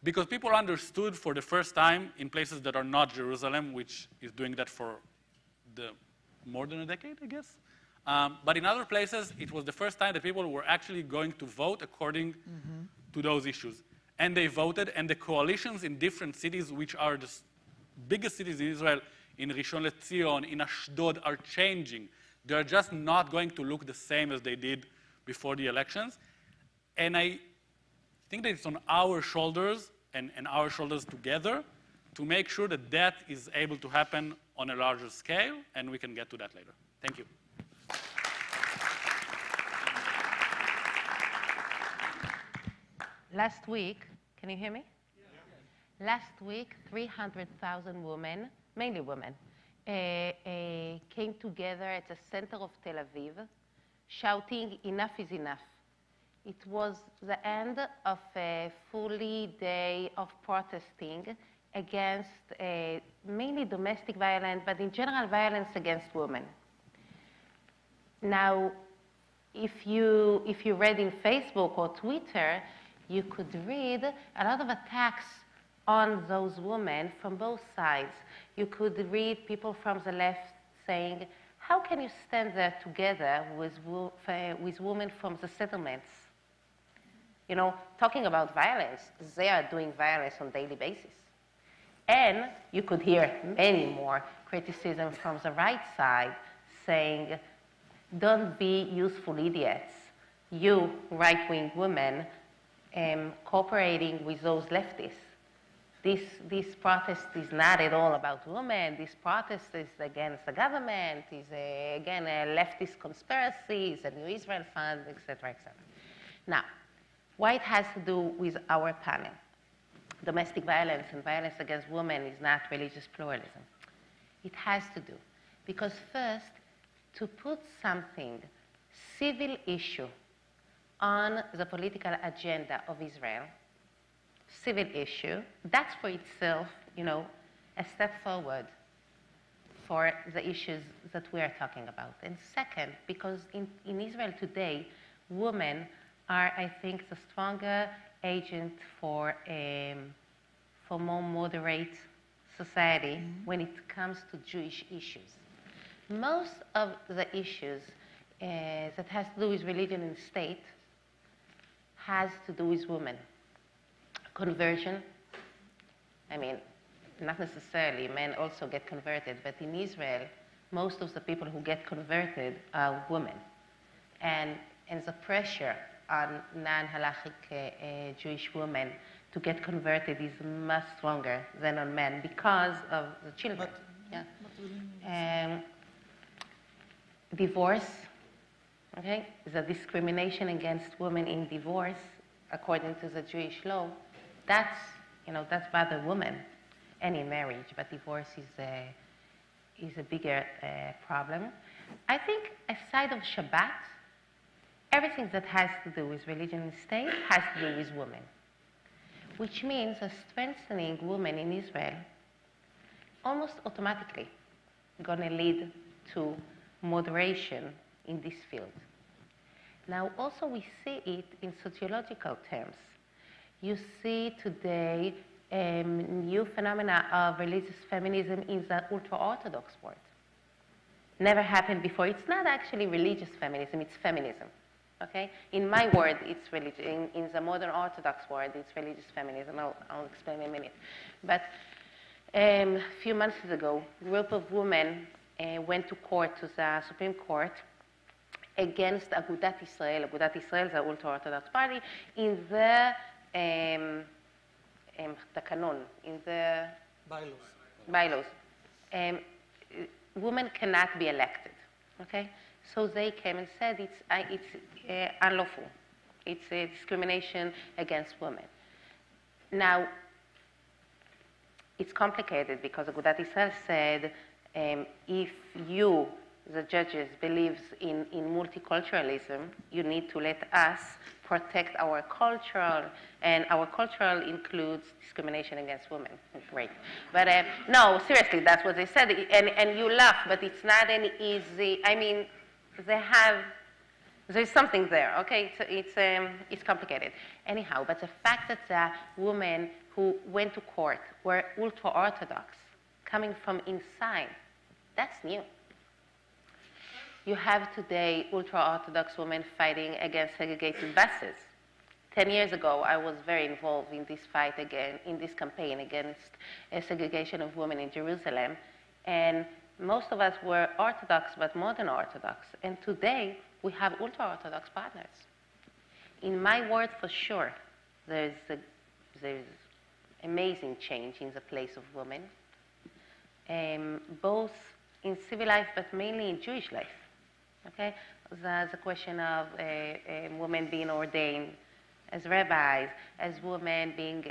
Because people understood for the first time in places that are not Jerusalem, which is doing that for more than a decade, I guess. But in other places, it was the first time that people were actually going to vote according to those issues. And they voted, and the coalitions in different cities, which are the biggest cities in Israel, in Rishon LeZion, in Ashdod, are changing. They're just not going to look the same as they did before the elections. And I think that it's on our shoulders and our shoulders together to make sure that that is able to happen on a larger scale, and we can get to that later. Thank you. Last week, can you hear me? Yeah. Last week, 300,000 women, mainly women, came together at the center of Tel Aviv, shouting, "Enough is enough." It was the end of a full day of protesting against mainly domestic violence, but in general violence against women. Now, if you read in Facebook or Twitter, you could read a lot of attacks on those women from both sides. You could read people from the left saying, how can you stand there together with women from the settlements? You know, talking about violence, they are doing violence on a daily basis. And you could hear many more criticism from the right side saying, don't be useful idiots. You, right-wing women, cooperating with those leftists. This protest is not at all about women. This protest is against the government, is again a leftist conspiracy, it's a New Israel Fund, etc., etc. Now, what it has to do with our panel? Domestic violence and violence against women is not religious pluralism. It has to do, because first, to put something, civil issue, on the political agenda of Israel, civil issue, that's for itself, you know, a step forward for the issues that we are talking about. And second, because in Israel today, women are, I think, the stronger agent for more moderate society when it comes to Jewish issues. Most of the issues that has to do with religion and state has to do with women. Conversion, I mean, not necessarily, men also get converted, but in Israel, most of the people who get converted are women. And the pressure on non-halachic Jewish women to get converted is much stronger than on men because of the children. Divorce, okay, the discrimination against women in divorce, according to the Jewish law, that's bother women, any marriage, but divorce is a bigger problem. I think aside of Shabbat, everything that has to do with religion and state has to do with women, which means a strengthening women in Israel almost automatically going to lead to moderation in this field. Now, also we see it in sociological terms. You see today new phenomena of religious feminism in the ultra-Orthodox world. Never happened before. It's not actually religious feminism, it's feminism. Okay? In my word, it's religion. In the modern Orthodox world, it's religious feminism. I'll explain in a minute. But a few months ago, a group of women went to court, to the Supreme Court, against Agudat Israel. Agudat Israel, the ultra-Orthodox party, in the takanon, in the bylaws. Women cannot be elected. Okay? So they came and said it's unlawful. It's a discrimination against women. Now, it's complicated because Agudat Israel said if you, the judges, believes in multiculturalism, you need to let us protect our cultural, and our cultural includes discrimination against women. Great. But no, seriously, that's what they said. And you laugh, but it's not an easy, I mean, there's something there, okay? It's complicated. Anyhow, but the fact that the women who went to court were ultra-Orthodox, coming from inside, that's new. You have today ultra-Orthodox women fighting against segregated buses. 10 years ago, I was very involved in this fight again, in this campaign against segregation of women in Jerusalem. And most of us were Orthodox, but modern Orthodox. And today, we have ultra-Orthodox partners. In my word, for sure, there's amazing change in the place of women, both in civil life, but mainly in Jewish life. Okay, the question of women being ordained as rabbis, as women being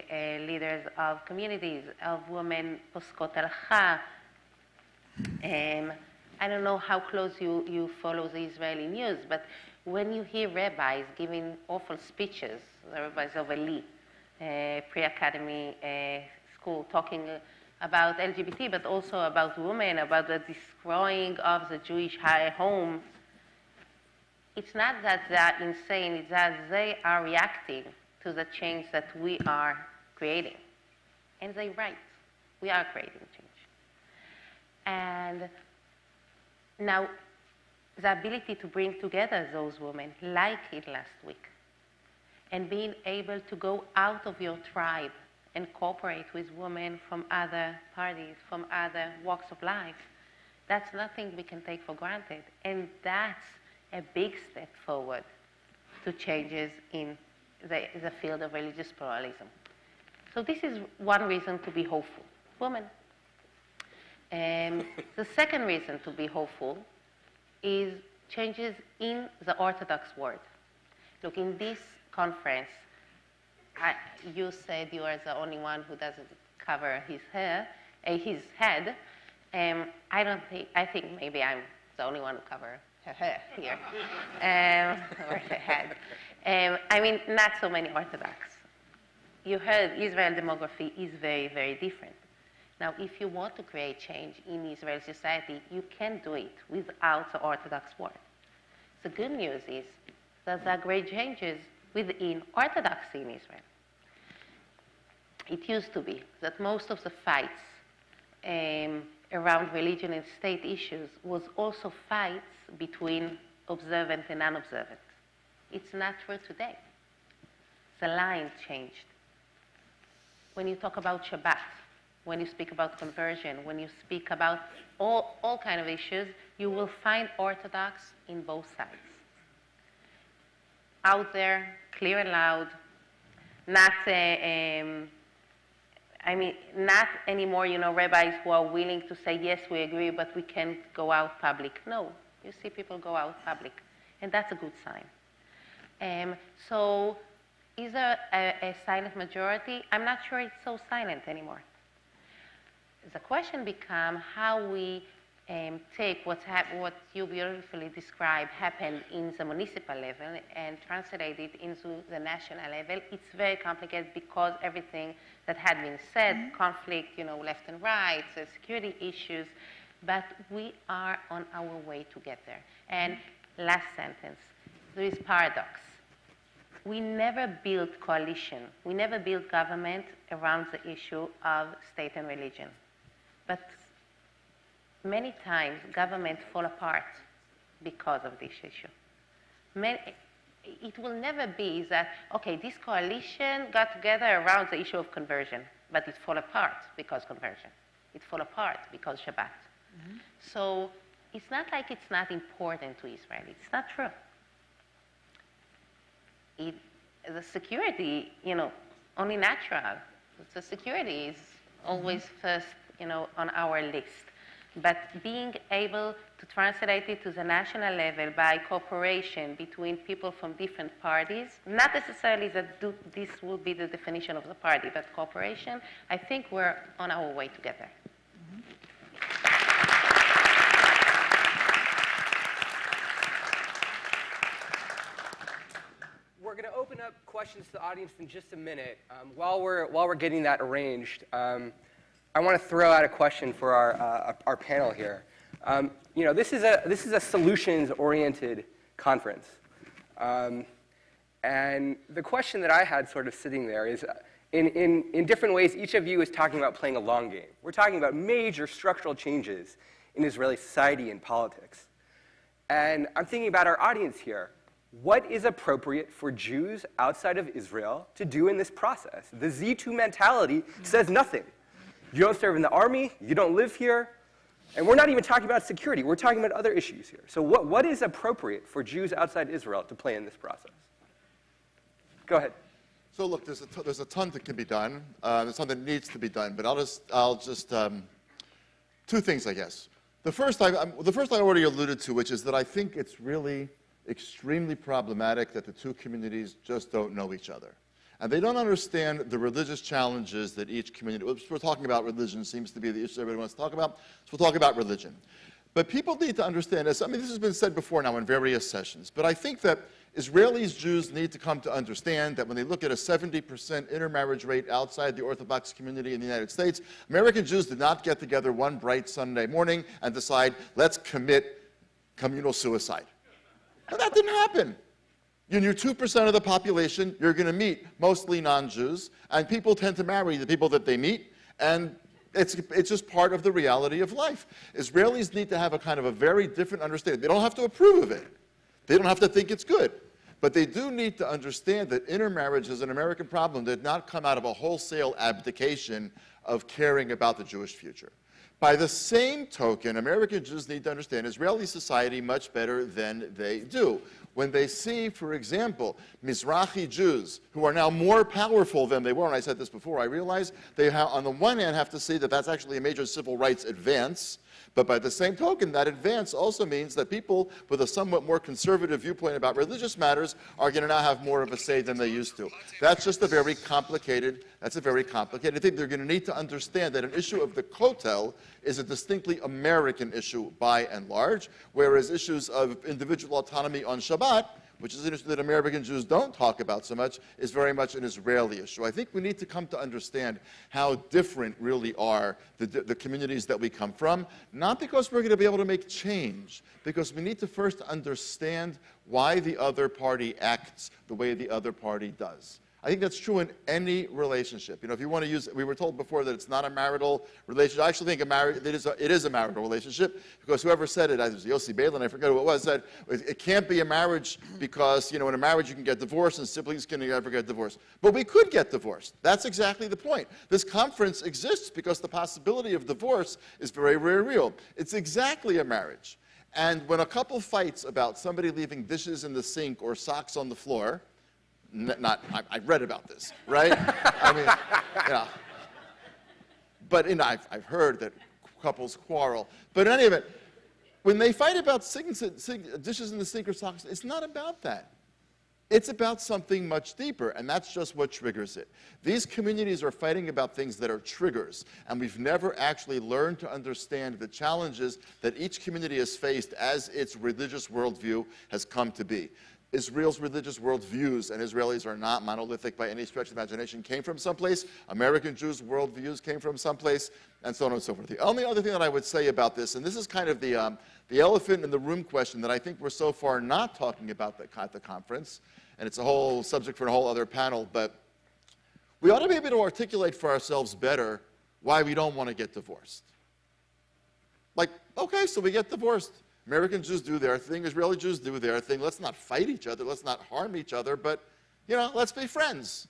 leaders of communities, of women poskot halacha. I don't know how close you follow the Israeli news, but when you hear rabbis giving awful speeches, the rabbis of Eli, pre-academy school, talking about LGBT, but also about women, about the destroying of the Jewish home, it's not that they're insane, it's that they are reacting to the change that we are creating. And they're right. We are creating change. And now, the ability to bring together those women, like it last week, and being able to go out of your tribe and cooperate with women from other parties, from other walks of life, that's nothing we can take for granted. And that's a big step forward to changes in the field of religious pluralism. So this is one reason to be hopeful. Women. The second reason to be hopeful is changes in the Orthodox world. Look, in this conference, you said you are the only one who doesn't cover his head. I think maybe I'm the only one who covers her hair here, or her head. I mean, not so many Orthodox. You heard Israel demography is very, very different. Now, if you want to create change in Israeli society, you can do it without the Orthodox world. The good news is that there are great changes within Orthodoxy in Israel. It used to be that most of the fights around religion and state issues was also fights between observant and unobservant. It's not true today. The line changed. When you talk about Shabbat, when you speak about conversion, when you speak about all kind of issues, you will find Orthodox in both sides. Out there, clear and loud, not not anymore, rabbis who are willing to say, yes, we agree, but we can't go out public. No, you see people go out public, and that's a good sign. So is there a silent majority? I'm not sure it's so silent anymore. The question becomes how we take what you beautifully described happened in the municipal level and translate it into the national level. It's very complicated because everything that had been said, conflict, left and right, security issues, but we are on our way to get there. And last sentence, there is paradox. We never built coalition. We never built government around the issue of state and religion. But many times, governments fall apart because of this issue. It will never be that, okay, this coalition got together around the issue of conversion, but it fall apart because conversion. It fall apart because Shabbat. So it's not like it's not important to Israel. It's not true. The security, only natural. The security is always first, on our list. But being able to translate it to the national level by cooperation between people from different parties, not necessarily that this will be the definition of the party, but cooperation, I think we're on our way to get there. We're going to open up questions to the audience in just a minute. While we're getting that arranged, I want to throw out a question for our panel here. This is a solutions-oriented conference, and the question that I had sort of sitting there is, in different ways, each of you is talking about playing a long game. We're talking about major structural changes in Israeli society and politics, and I'm thinking about our audience here. What is appropriate for Jews outside of Israel to do in this process? The Z2 mentality says nothing. You don't serve in the army, you don't live here, and we're not even talking about security. We're talking about other issues here. So what is appropriate for Jews outside Israel to play in this process? Go ahead. So look, there's a ton that can be done. There's something that needs to be done, but I'll just two things, I guess. The first I already alluded to, which is that I think it's really extremely problematic that the two communities just don't know each other. And they don't understand the religious challenges that each community, we're talking about religion, seems to be the issue everybody wants to talk about, so we'll talk about religion. But people need to understand this. I mean, this has been said before now in various sessions, but I think that Israelis, Jews need to come to understand that when they look at a 70% intermarriage rate outside the Orthodox community in the United States, American Jews did not get together one bright Sunday morning and decide, let's commit communal suicide. And that didn't happen. You're 2% of the population, you're going to meet mostly non-Jews, and people tend to marry the people that they meet, and it's just part of the reality of life. Israelis need to have a kind of a very different understanding. They don't have to approve of it. They don't have to think it's good. But they do need to understand that intermarriage is an American problem that did not come out of a wholesale abdication of caring about the Jewish future. By the same token, American Jews need to understand Israeli society much better than they do. When they see, for example, Mizrahi Jews, who are now more powerful than they were, and I said this before, I realize they on the one hand have to see that that's actually a major civil rights advance, but by the same token, that advance also means that people with a somewhat more conservative viewpoint about religious matters are going to now have more of a say than they used to. That's just a very complicated thing. They're going to need to understand that an issue of the Kotel is a distinctly American issue by and large, whereas issues of individual autonomy on Shabbat, which is an issue that American Jews don't talk about so much, is very much an Israeli issue. I think we need to come to understand how different really are the communities that we come from, not because we're going to be able to make change, because we need to first understand why the other party acts the way the other party does. I think that's true in any relationship. If you want to use, we were told before that it's not a marital relationship. I actually think it is a marital relationship, because whoever said it, I was Yossi Balin, I forget who it was, said it can't be a marriage because, in a marriage you can get divorced and siblings can never get divorced. But we could get divorced. That's exactly the point. This conference exists because the possibility of divorce is very, very real. It's exactly a marriage. And when a couple fights about somebody leaving dishes in the sink or socks on the floor, I read about this, right? I mean, yeah. But I've heard that couples quarrel. But in any event, when they fight about dishes in the sink or socks, it's not about that. It's about something much deeper, and that's just what triggers it. These communities are fighting about things that are triggers, and we've never actually learned to understand the challenges that each community has faced as its religious worldview has come to be. Israel's religious worldviews, and Israelis are not monolithic by any stretch of the imagination, came from someplace. American Jews' worldviews came from someplace, and so on and so forth. The only other thing that I would say about this, and this is kind of the elephant in the room question that I think we're so far not talking about at the conference, and it's a whole subject for a whole other panel, but we ought to be able to articulate for ourselves better why we don't want to get divorced. Like, okay, so we get divorced. American Jews do their thing, Israeli Jews do their thing. Let's not fight each other, let's not harm each other, but, you know, let's be friends.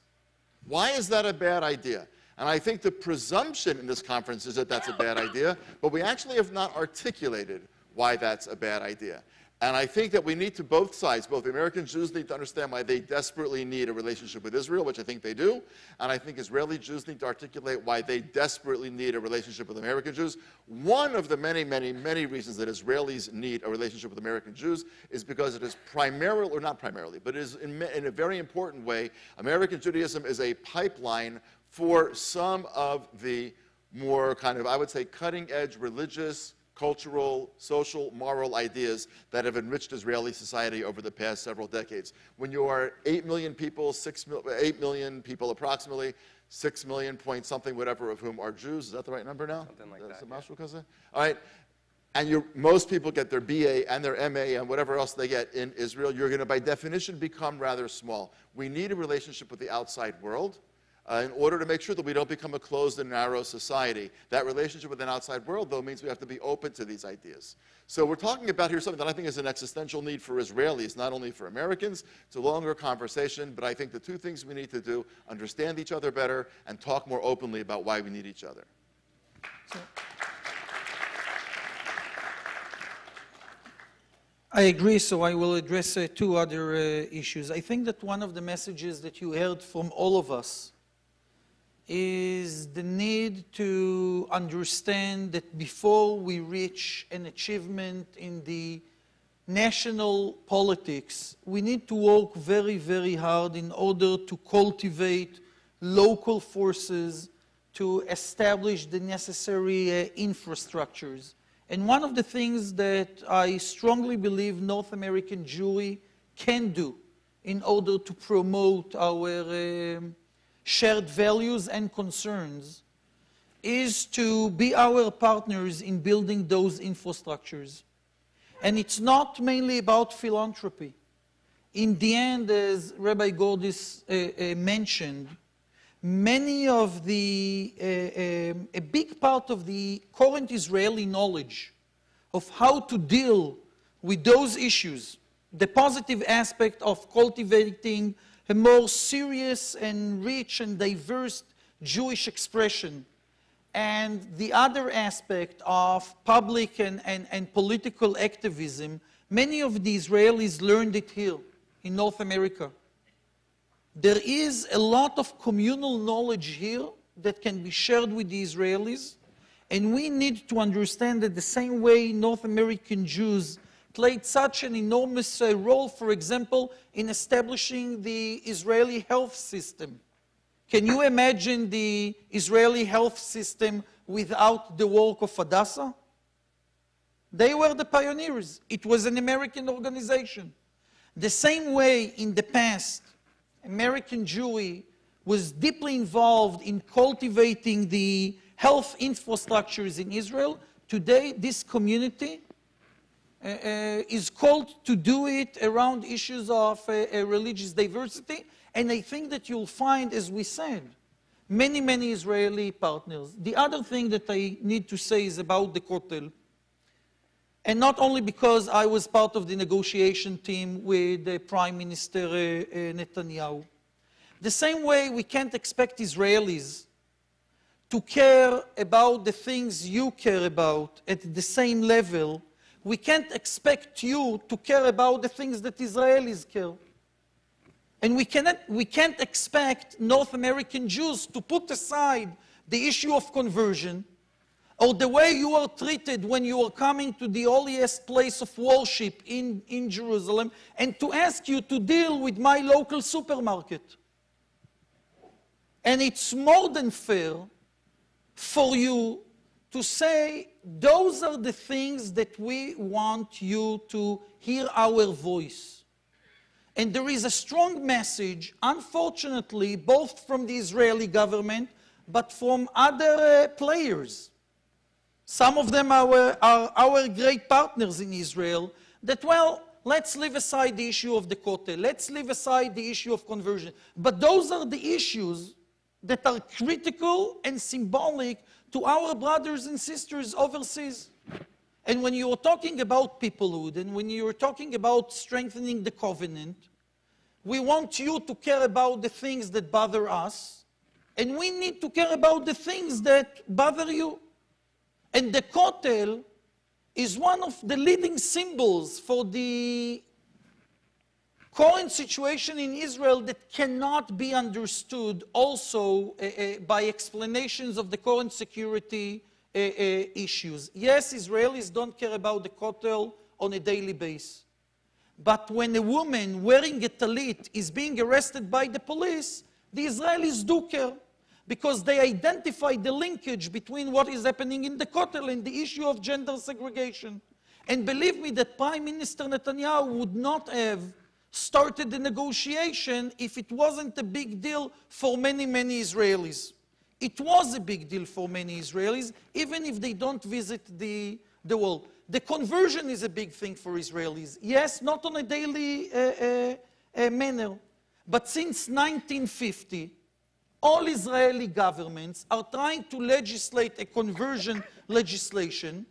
Why is that a bad idea? And I think the presumption in this conference is that that's a bad idea, but we actually have not articulated why that's a bad idea. And I think that we need to, both sides, both the American Jews need to understand why they desperately need a relationship with Israel, which I think they do, and I think Israeli Jews need to articulate why they desperately need a relationship with American Jews. One of the many, many, many reasons that Israelis need a relationship with American Jews is because it is primarily, or not primarily, but it is in a very important way, American Judaism is a pipeline for some of the more kind of, I would say, cutting-edge religious, cultural, social, moral ideas that have enriched Israeli society over the past several decades. When you are 8 million people, 8 million people approximately, 6 million point something, whatever, of whom are Jews, is that the right number now? Something like that. Yeah. All right. And most people get their BA and their MA and whatever else they get in Israel, you're going to, by definition, become rather small. We need a relationship with the outside world. In order to make sure that we don't become a closed and narrow society. That relationship with an outside world, though, means we have to be open to these ideas. So we're talking about here something that I think is an existential need for Israelis, not only for Americans. It's a longer conversation, but I think the two things we need to do, understand each other better and talk more openly about why we need each other. I agree, so I will address two other issues. I think that one of the messages that you heard from all of us is the need to understand that before we reach an achievement in the national politics, we need to work very, very hard in order to cultivate local forces to establish the necessary infrastructures. And one of the things that I strongly believe North American Jewry can do in order to promote our shared values and concerns is to be our partners in building those infrastructures. And it's not mainly about philanthropy. In the end, as Rabbi Gordis mentioned, many of the, a big part of the current Israeli knowledge of how to deal with those issues, the positive aspect of cultivating a more serious and rich and diverse Jewish expression, and the other aspect of public and political activism, many of the Israelis learned it here in North America. There is a lot of communal knowledge here that can be shared with the Israelis, and we need to understand that the same way North American Jews played such an enormous role, for example, in establishing the Israeli health system. Can you imagine the Israeli health system without the work of Hadassah? They were the pioneers. It was an American organization. The same way in the past, American Jewry was deeply involved in cultivating the health infrastructures in Israel. Today, this community is called to do it around issues of religious diversity. And I think that you'll find, as we said, many, many Israeli partners. The other thing that I need to say is about the Kotel. And not only because I was part of the negotiation team with Prime Minister Netanyahu. The same way we can't expect Israelis to care about the things you care about at the same level, we can't expect you to care about the things that Israelis care. And we can't expect North American Jews to put aside the issue of conversion, or the way you are treated when you are coming to the holiest place of worship in Jerusalem, and to ask you to deal with my local supermarket. And it's more than fair for you to say, those are the things that we want you to hear our voice. And there is a strong message, unfortunately, both from the Israeli government, but from other players. Some of them are our great partners in Israel, that, well, let's leave aside the issue of the Kotel, let's leave aside the issue of conversion. But those are the issues that are critical and symbolic to our brothers and sisters overseas. And when you are talking about peoplehood, and when you are talking about strengthening the covenant, we want you to care about the things that bother us, and we need to care about the things that bother you. And the Kotel is one of the leading symbols for the current situation in Israel that cannot be understood also by explanations of the current security issues. Yes, Israelis don't care about the Kotel on a daily basis. But when a woman wearing a talit is being arrested by the police, the Israelis do care, because they identify the linkage between what is happening in the Kotel and the issue of gender segregation. And believe me that Prime Minister Netanyahu would not have started the negotiation if it wasn't a big deal for many, many Israelis. It was a big deal for many Israelis, even if they don't visit the wall. The conversion is a big thing for Israelis. Yes, not on a daily manner, but since 1950, all Israeli governments are trying to legislate a conversion legislation,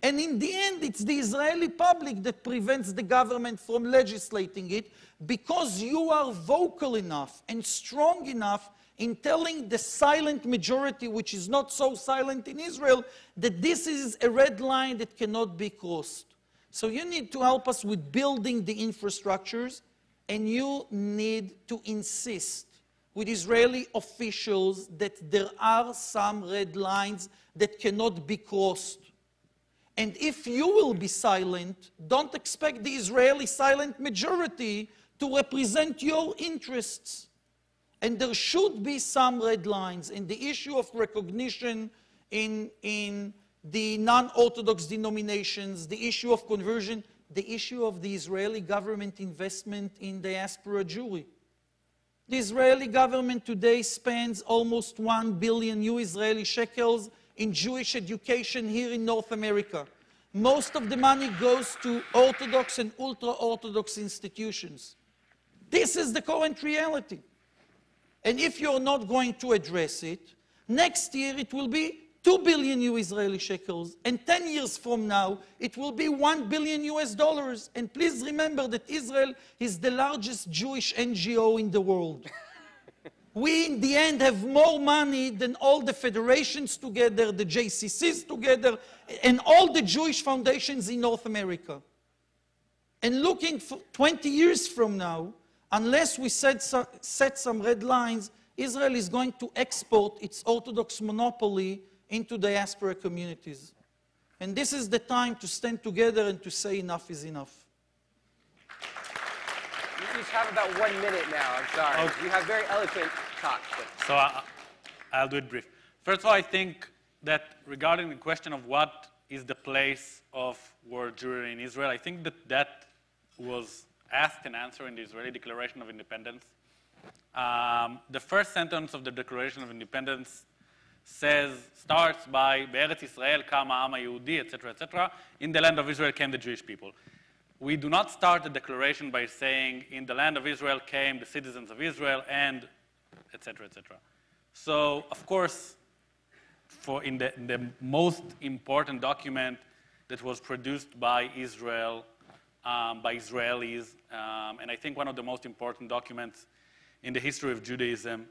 and in the end, it's the Israeli public that prevents the government from legislating it, because you are vocal enough and strong enough in telling the silent majority, which is not so silent in Israel, that this is a red line that cannot be crossed. So you need to help us with building the infrastructures, and you need to insist with Israeli officials that there are some red lines that cannot be crossed. And if you will be silent, don't expect the Israeli silent majority to represent your interests. And there should be some red lines. And the issue of recognition in the non-Orthodox denominations, the issue of conversion, the issue of the Israeli government investment in diaspora Jewry. The Israeli government today spends almost 1 billion new Israeli shekels in Jewish education here in North America. Most of the money goes to Orthodox and ultra-Orthodox institutions. This is the current reality. And if you're not going to address it, next year it will be 2 billion new Israeli shekels, and 10 years from now, it will be $1 billion US. And please remember that Israel is the largest Jewish NGO in the world. We, in the end, have more money than all the federations together, the JCCs together, and all the Jewish foundations in North America. And looking for 20 years from now, unless we set some red lines, Israel is going to export its Orthodox monopoly into diaspora communities. And this is the time to stand together and to say enough is enough. You each have about 1 minute now, I'm sorry. Okay. You have very eloquent talk. But... So I'll do it brief. First of all, I think that regarding the question of what is the place of world Jewry in Israel, I think that was asked and answered in the Israeli Declaration of Independence. The first sentence of the Declaration of Independence starts by Be'eretz Israel kama Am HaYehudi, etc., etc. In the land of Israel came the Jewish people. We do not start the declaration by saying, in the land of Israel came the citizens of Israel, and etc., etc. So, of course, in the most important document that was produced by Israel, by Israelis, and I think one of the most important documents in the history of Judaism,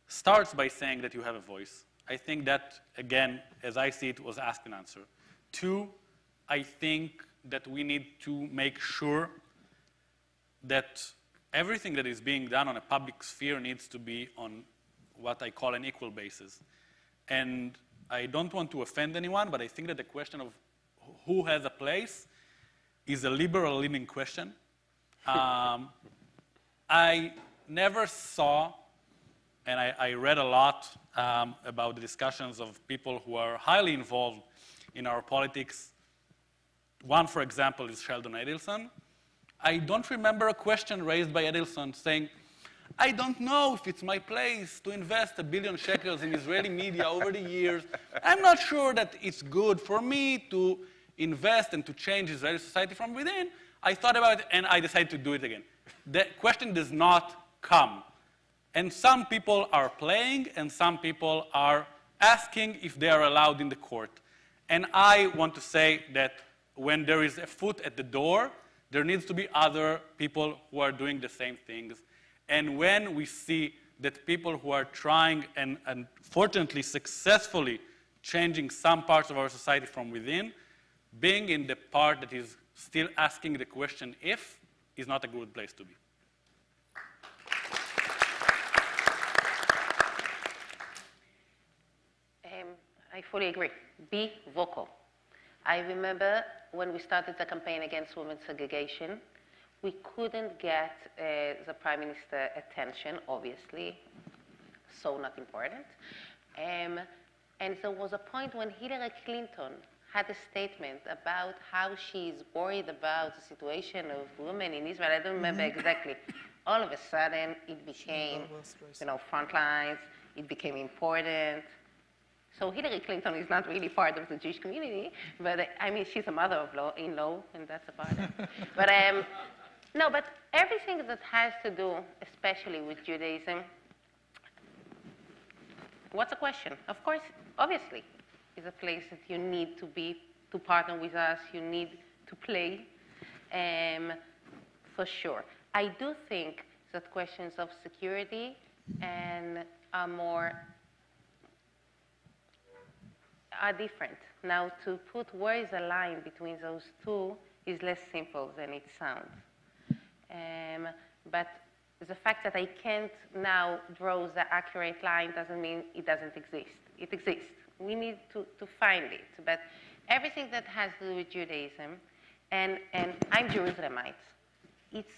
starts by saying that you have a voice. I think that, again, as I see it, was asked and answered. 2, I think that we need to make sure that everything that is being done on a public sphere needs to be on what I call an equal basis. And I don't want to offend anyone, but I think that the question of who has a place is a liberal-leaning question. I never saw, and I read a lot about the discussions of people who are highly involved in our politics. One, for example, is Sheldon Adelson. I don't remember a question raised by Adelson saying, I don't know if it's my place to invest $1 billion shekels in Israeli media over the years. I'm not sure that it's good for me to invest and to change Israeli society from within. I thought about it, and I decided to do it again. The question does not come. And some people are playing, and some people are asking if they are allowed in the court. And I want to say that when there is a foot at the door, there needs to be other people who are doing the same things. And when we see that people who are trying and fortunately successfully changing some parts of our society from within, being in the part that is still asking the question if is not a good place to be. I fully agree. Be vocal. I remember when we started the campaign against women's segregation, we couldn't get the Prime Minister's attention, obviously, so not important. And there was a point when Hillary Clinton had a statement about how she's worried about the situation of women in Israel. I don't remember exactly. All of a sudden, it became, front lines. It became important. So Hillary Clinton is not really part of the Jewish community, but I mean, she's a mother-in-law, and that's a part of it. But no, but everything that has to do, especially with Judaism, what's the question? Of course, obviously, is a place that you need to partner with us, you need to play, for sure. I do think that questions of security are different. Now, to put where is the line between those two is less simple than it sounds. But the fact that I can't now draw the accurate line doesn't mean it doesn't exist. It exists. We need to find it. But everything that has to do with Judaism, and I'm Jerusalemite, it's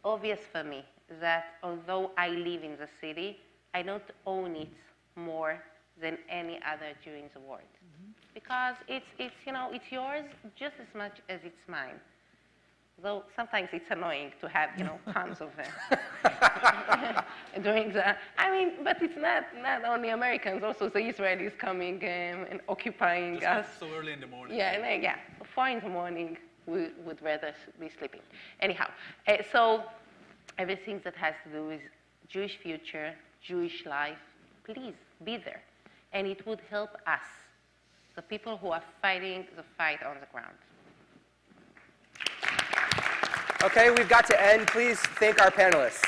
obvious for me that although I live in the city, I don't own it more than any other Jew in the world. Because it's yours just as much as it's mine. Though sometimes it's annoying to have, tons of them doing that. I mean, but it's not only Americans, also the Israelis coming and occupying us. So early in the morning. Yeah, 4 in the morning, we would rather be sleeping. Anyhow, so everything that has to do with Jewish future, Jewish life, please be there. And it would help us, the people who are fighting the fight on the ground. Okay, we've got to end. Please thank our panelists.